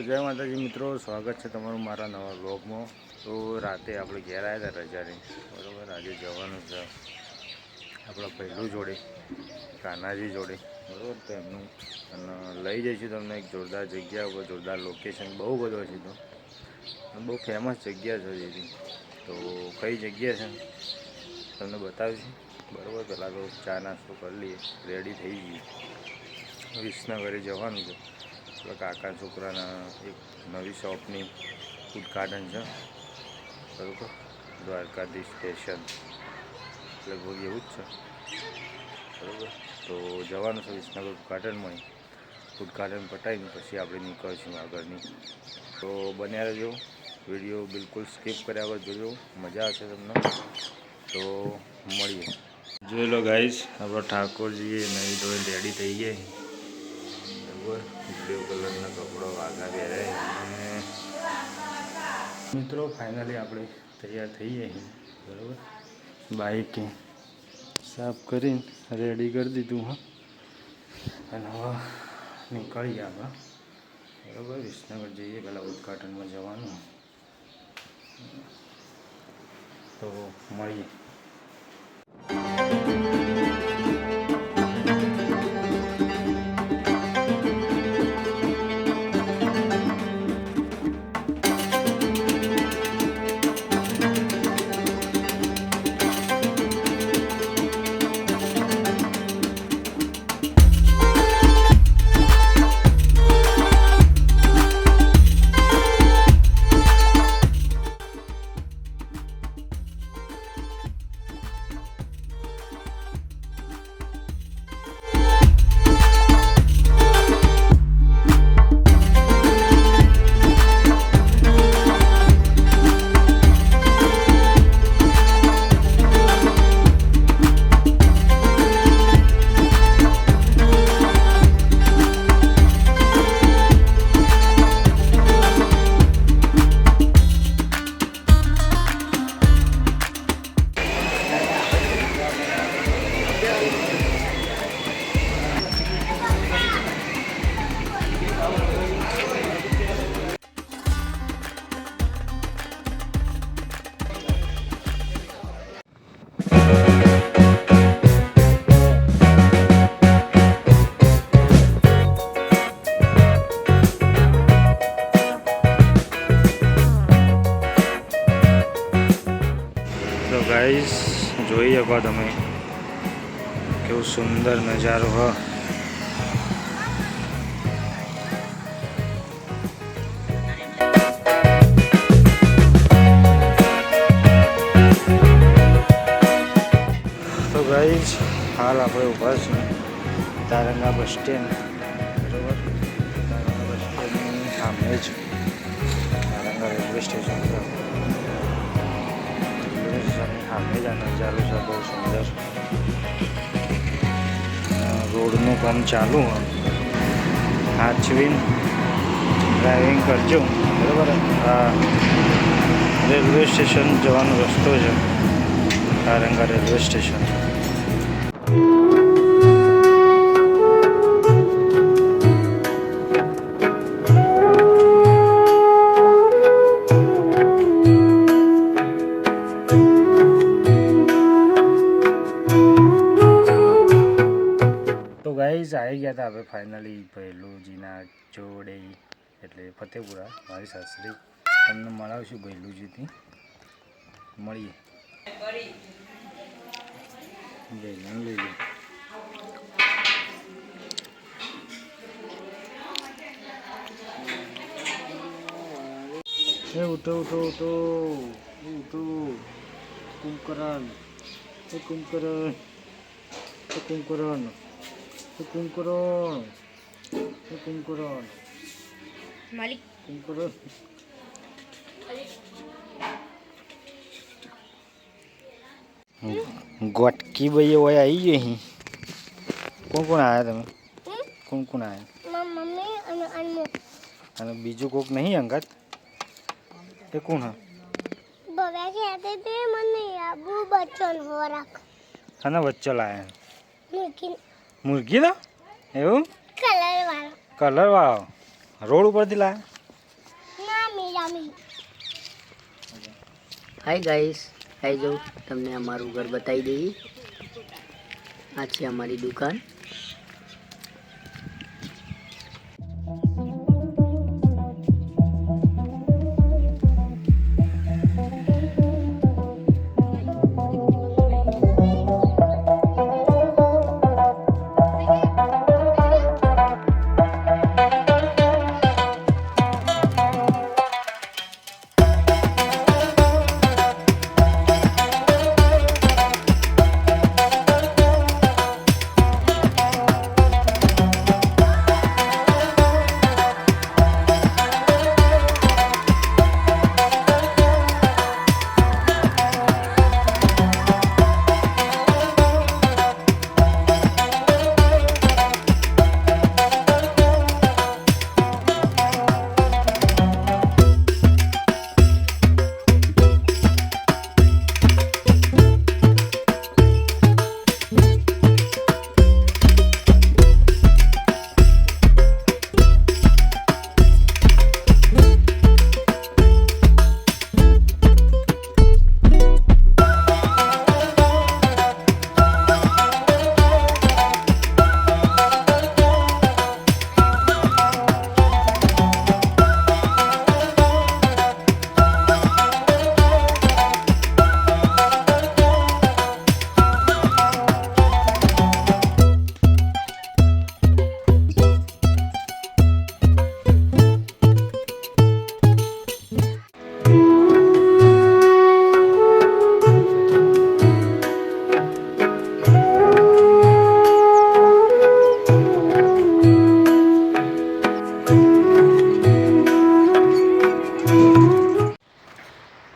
જય માતાજી મિત્રો, સ્વાગત છે તમારું મારા નવા વ્લોગમાં। તો રાતે આપણે ઘેર આવ્યા હતા રજાની, બરાબર। આજે જવાનું છે આપણા પહેલું જોડે, કાનાજી જોડે, બરાબર। તો એમનું અને લઈ જઈશું તમને એક જોરદાર જગ્યા ઉપર, જોરદાર લોકેશન બહુ બધો છે, તો બહુ ફેમસ જગ્યા છે જેથી। તો કઈ જગ્યા છે તમને બતાવીશું, બરાબર। પહેલાં તો ચા નાસ્તો કરી લઈએ, રેડી થઈ જઈએ, વિસનગરે જવાનું છે। કાકા છોકરાના એક નવી શોપની ઉદ્ઘાટન છે, બરાબર। દ્વારકાધીશ સ્ટેશન લગભગ એવું જ છે, બરાબર। તો જવાનું છે વિસનગર ઉદ્ઘાટનમાં। ઉદ્ઘાટન પતાવીને પછી આપણે નીકળીશું આગળની। તો બન્યા રહેજો, વિડીયો બિલકુલ સ્કીપ કર્યા વગર જોજો, મજા આવશે તમને। તો મળીએ। જોઈ લો ગાઈસ, આપણો ઠાકોરજી નહીં ધોઈ રેડી થઈ ગયા, બરાબર। બ્લુ કલરના કપડો વાઘા પહેર્યા અને મિત્રો ફાઇનલી આપણે તૈયાર થઈ જઈએ, બરાબર। બાઈક સાફ કરીને રેડી કરી દીધું હા, અને હવે નીકળીએ આપણે, બરાબર। વિસનગર જઈએ, પહેલાં ઉદ્ઘાટનમાં જવાનું, તો મળીએ। તો ગાઈસ જોઈ શકો તમે કેવું સુંદર નજારો હ। તો ગાઈસ હાલ આપણે ઊભા છીએ તારંગા બસ સ્ટેન્ડ, બરાબર। તારંગા બસ સ્ટેન્ડની સામે જ તારંગા રેલવે સ્ટેશન છે, સામે જ આ નજારો છે બહુ સુંદર। રોડનું કામ ચાલુ હોય, સાચવીને ડ્રાઇવિંગ કરજો, બરાબર। આ રેલવે સ્ટેશન જવાનો રસ્તો છે, તારંગા રેલવે સ્ટેશન। તો ગાઈઝ આવી ગયા હતા આપણે ફાઇનલી ભૈલુજીના જોડે, એટલે ફતેપુરા, મારી સાસરી। તમને મળાવશું ભૈલુજીથી, મળીએ। ભૈલું લઈ લો, એ ઉઠો ઉઠો ઉઠો ઉઠો, કુંભકરણ, એ કુંભકરણ, એ કુંભકરણ, એ કુંભકરણ, એ કુંભકરણ, માલિક કુંભકરણ। ગોટકી ભાઈ હોય આવી ગઈ અહીં। કોણ કોણ આવ્યા તમે? કોણ કોણ આવ્યા? મમ્મી અને અનમો, અને બીજું કોક નહીં અંગત? એ કોણ હા? બવા કહેતે તે મને આબુ બચ્ચન હો રાખ, અને બચ્ચો લાયા મુર્ગી, મુર્ગી ના એવું કલર વાળો, કલર વાળો રોડ ઉપરથી લાયા? હાય ગાઈસ, હાય જો તમને અમારું ઘર બતાવી દઈએ. આ છે અમારી દુકાન.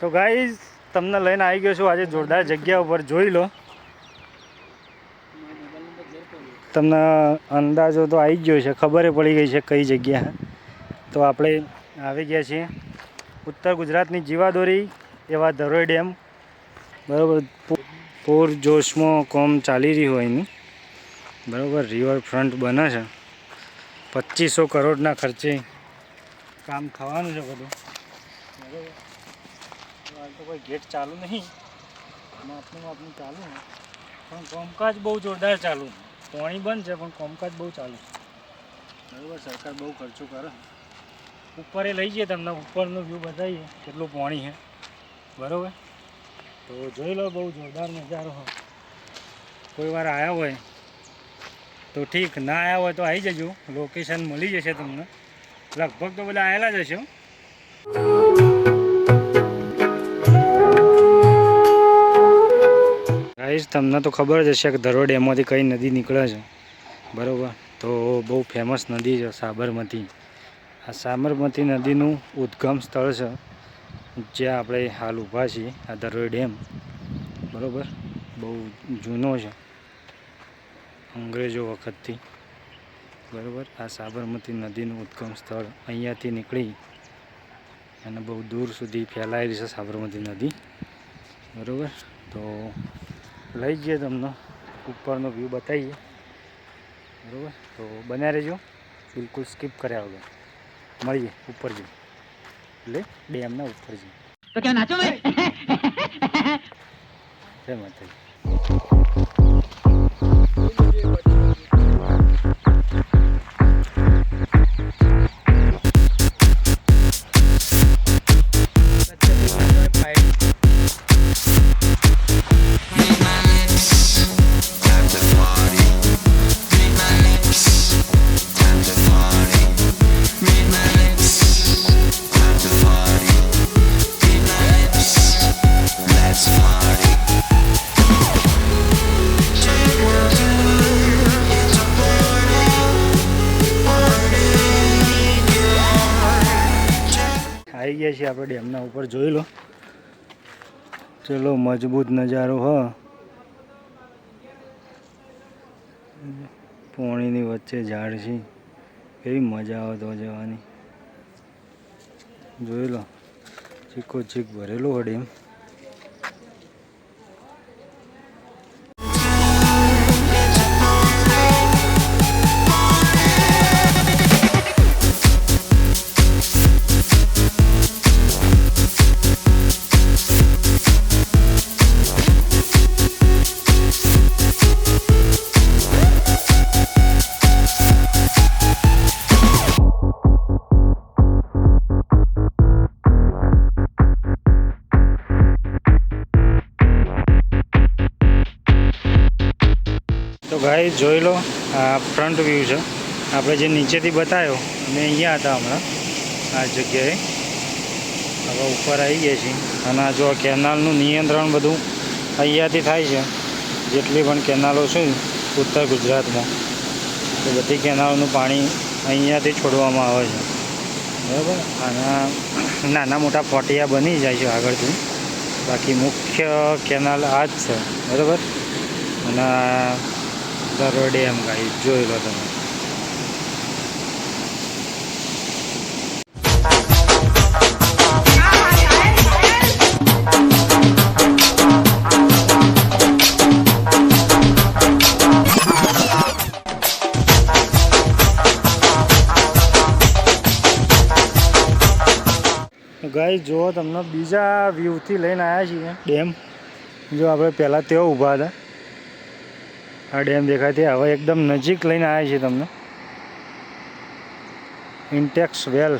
તો ગાઈઝ તમને લઈને આવી ગયો છું આજે જોરદાર જગ્યા ઉપર. જોઈ લો, તમને અંદાજો તો આવી ગયો છે, ખબર પડી ગઈ છે કઈ જગ્યા. તો આપણે આવી ગયા છીએ ઉત્તર ગુજરાતની જીવાદોરી એવા ધરોઈ ડેમ. બરાબર, પૂર જોશમાં કોમ ચાલી રહ્યું હોય એની. બરાબર, રિવરફ્રન્ટ બને છે. 2500 કરોડના ખર્ચે કામ થવાનું છે બધું. બરાબર, હાલ તો કોઈ ગેટ ચાલુ નહીં, માપનું ચાલુ છે, પણ કામકાજ બહુ જોરદાર ચાલુ છે. પાણી બંધ છે પણ કામકાજ બહુ ચાલુ છે. બરાબર, સરકાર બહુ ખર્ચો કરે. ઉપર લઈ જઈએ તમને, ઉપરનું વ્યૂ બતાવીએ કેટલું પાણી છે. બરાબર, તો જોઈ લો, બહુ જોરદાર નજારો હોય. કોઈ વાર આવ્યા હોય તો ઠીક, ના આવ્યા હોય તો આવી જજો. લોકેશન મળી જશે તમને, લગભગ તો બધા આવેલા જ હશે. ગાઈસ, તમને તો ખબર જ હશે કે ધરોઈ ડેમમાંથી કઈ નદી નીકળે છે. બરાબર, તો બહુ ફેમસ નદી છે સાબરમતી. આ સાબરમતી નદીનું ઉદ્ગમ સ્થળ છે જ્યાં આપણે હાલ ઊભા છીએ. આ ધરોઈ ડેમ બરાબર બહુ જૂનો છે, અંગ્રેજો વખતથી. બરાબર, આ સાબરમતી નદીનું ઉદ્ગમ સ્થળ અહીંયાથી નીકળી અને બહુ દૂર સુધી ફેલાયેલી છે સાબરમતી નદી. બરાબર, તો લઈ જઈએ તમને, ઉપરનો વ્યૂ બતાવીએ. બરાબર, તો બન્યા રહેજો, બિલકુલ સ્કીપ કર્યા વગર. મળીએ ઉપર જઈએ, એટલે ડેમના ઉપર જઈએ. તો ક્યાં નાચો મેં જય માતાજી. આવી ગયા છીએ આપણે ડેમના ઉપર. જોઈ લો, ચલો મજબૂત નજારો હ. પાણીની વચ્ચે ઝાડ છે, કેવી મજા આવે તો જવાની. જોઈ લો, ચીકો ચીક ભરેલો હોય ડેમ. તો ગાઈ જોઈ લો, આ ફ્રન્ટ વ્યૂ છે. આપણે જે નીચેથી બતાવ્યો અમે અહીંયા હતા હમણાં આ જગ્યાએ. હવે ઉપર આવી ગયા છીએ અને આ જો કેનાલનું નિયંત્રણ બધું અહીંયાથી થાય છે. જેટલી પણ કેનાલો છે ઉત્તર ગુજરાતમાં, તો બધી કેનાલોનું પાણી અહીંયાથી છોડવામાં આવે છે, બરાબર. આના નાના મોટા ફોટિયા બની જાય છે આગળથી, બાકી મુખ્ય કેનાલ આ જ છે, બરાબર. અને ધરોઈ ડેમ ગાઈ જોઈ લો તમે. ગાઈ જો તમને બીજા વ્યૂથી લઈને આવ્યા છીએ ડેમ. જો આપણે પહેલાં તેઓ ઊભા હતા, આ ડેમ દેખાતી હવે એકદમ નજીક લઈને આવ્યા છીએ તમને. ઇન્ટેક્સ વેલ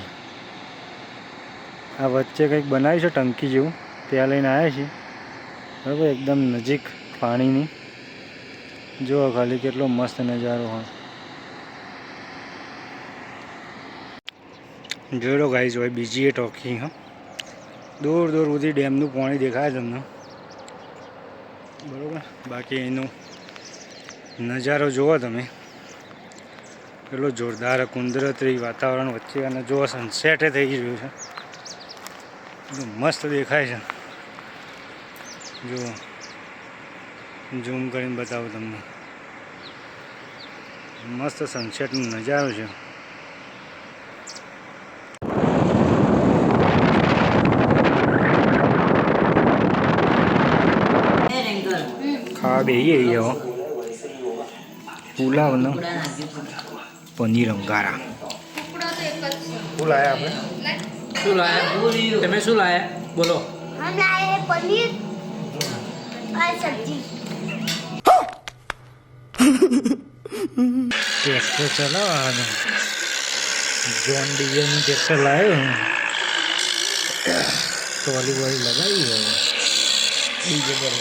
આ વચ્ચે કંઈક બનાવ્યું છે ટંકી જેવું, ત્યાં લઈને આવ્યા છીએ, બરાબર. એકદમ નજીક પાણીની. જુઓ ખાલી કેટલો મસ્ત નજારો હોય. જોઈ લો ગાઈઝ, હોય બીજી એ ટોકી. હા, દૂર દૂર સુધી ડેમનું પાણી દેખાય તમને, બરાબર. બાકી એનો નજારો જુઓ તમે, કેટલો જોરદાર કુદરતી વાતાવરણ વચ્ચે. અને જુઓ સનસેટે થઈ રહ્યું છે, એટલું મસ્ત દેખાય છે. જુઓ, ઝૂમ કરીને બતાવું તમને, મસ્ત સનસેટનો નજારો છે. ખાવા બેસીએ હવે પુલાવનો પનીર અંગારા. શું લાયા આપણે? શું લાયા? તમે શું લાયા? બોલો. हम लाए हैं पनीर और सब्जी। ટ્રેક્ટર ચલાવવાનું જોન ડીએનું ટ્રેક્ટર લાવ્યો, ટ્રોલી વોલી લગાવી હવે ડીજે પર.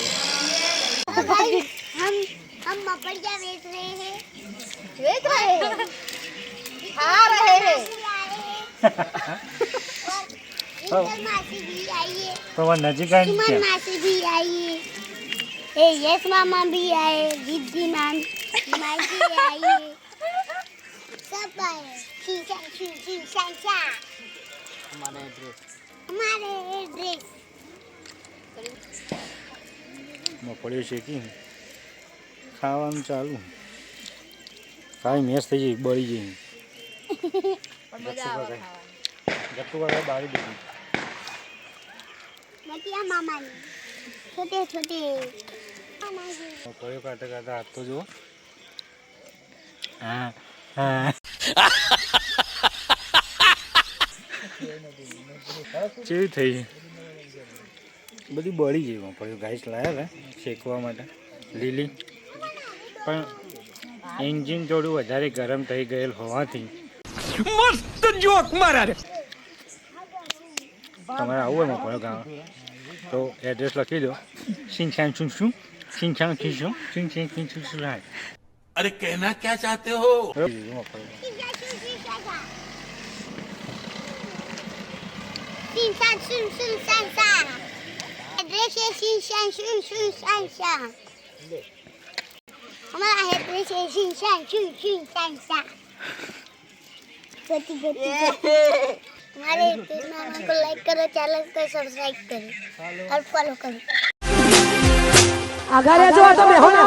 हम मपड़िया बेच रहे हैं। बेच रहे हैं? खा रहे हैं। और इंदर मासी भी आई है। તો નજીક આવી सुमन मासी भी आई है। ए यस मामा भी आए, दीदी मामी मासी आई है। सब आए। शीशा। हमारे एड्रेस। મગફળી શેકી ખાવાનું ચાલુ. કાંઈ મેસ થઈ જાય, બળી જાય. ગટ્ટુ કાકા બાળી દીધું. मटिया मामा ने छोटे મગફળીઓ કાઢતા કાઢતા હાથ તો જુઓ. હા હા કેવી થઈ બધી બળી ગઈ મગફળીઓ. ગાઈસ લાયા હતા શેકવા માટે લીલી, પણ એન્જિન થોડું વધારે ગરમ થઈ ગયેલ હોવાથી. મસ્ત જોક મારા રે. તમારે આવું હોય મગફળીઓ ગામ તો એડ્રેસ લખી દો. સિંચાન શું સિંચાન ખીશું સિંચાન. अरे कहना क्या चाहते हो? एड्रेस है शीशा। हमारा एड्रेस है शीशा। गति हमारे मामा को लाइक करो, चैनल को सब्सक्राइब करो और फॉलो करो. अगर जो तुम्हें होना